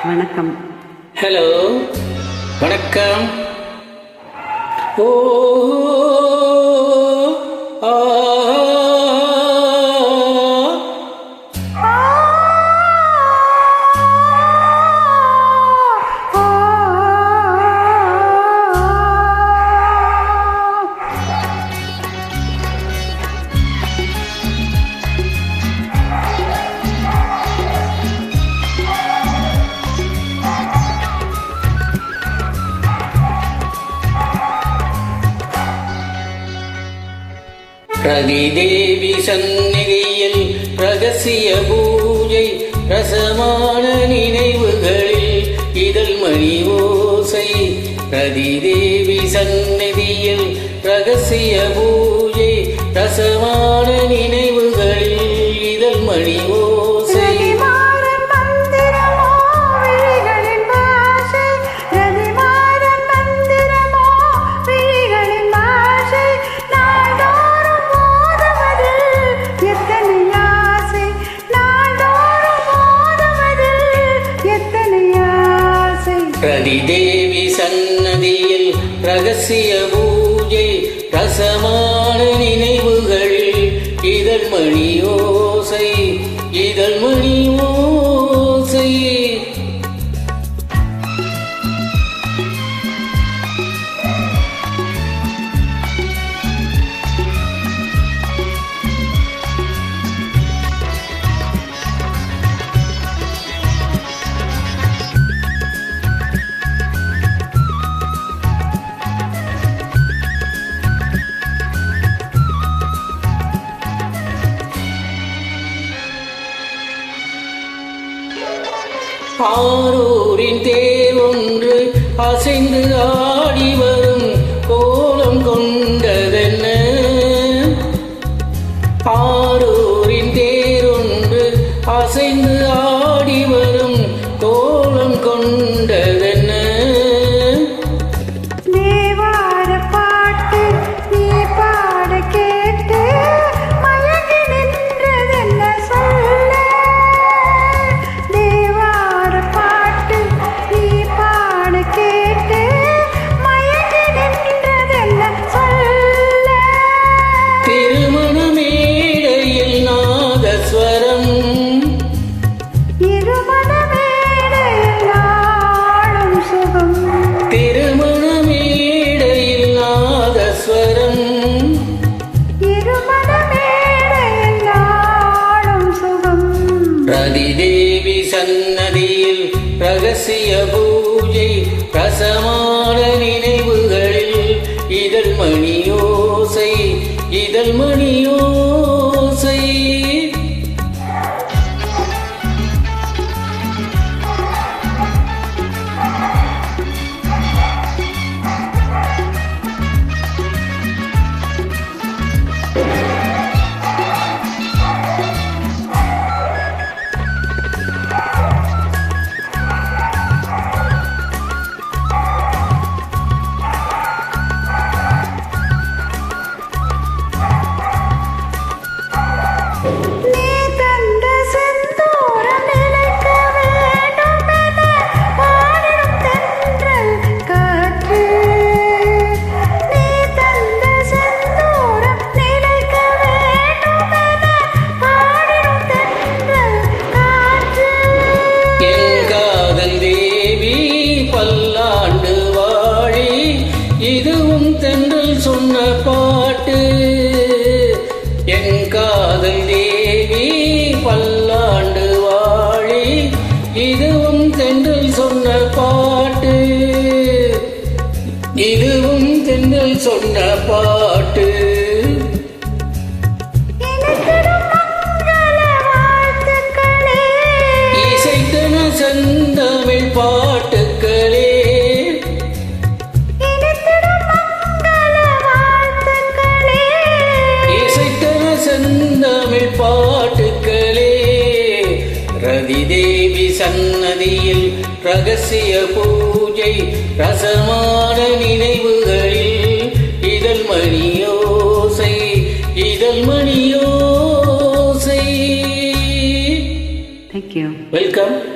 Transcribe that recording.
வணக்கம். ஹலோ, வணக்கம். ஓ ஆ ரதிதேவி சந்நிதியில் ரகசிய பூஜை, ரசமான நினைவுகளில் இதழ் மணி ஓசை. ரதிதேவி சந்நிதியில் ரகசிய பூஜை, ரசமான நினைவுகளில் இதழ் மணி ஓசை. ரதிதேவி சன்னதியில் ரகசிய பூஜை, ரசமான நினைவுகளில் இதழ் மணி ஓசை, இதழ் மணி ஓசை. ஆரூரின் தேர் ஒன்று அசைந்து ஆடி வரும் கோலம் கொண்டதென்ன? ஆரூரின் தேர் ஒன்று அசைந்து ஆடி வரும் கோலம் கொண்டதென்ன? ரதிதேவி சன்னதியில் ரகசிய பூஜை, ரசமான நினைவுகளில் இதழ் மணி ஓசை, இதழ் மணி ஓசை. பல்லாண்டு வாழி, இதுவும் தென்றல் சொன்ன பாட்டு. என் காதல் தேவி பல்லாண்டு வாழி, இதுவும் தென்றல் சொன்ன பாட்டு, இதுவும் தென்றல் சொன்ன பாட்டு. இசைத்தன செந்தமிழ் பாட்டுக்களே, செந்தமிழ் பாட்டுக்களே. ரதிதேவி சன்னதியில் ரகசிய பூஜை, ரசமான நினைவுகளில் இதழ் மணி ஓசை, இதழ் மணி ஓசை. Thank you. Welcome.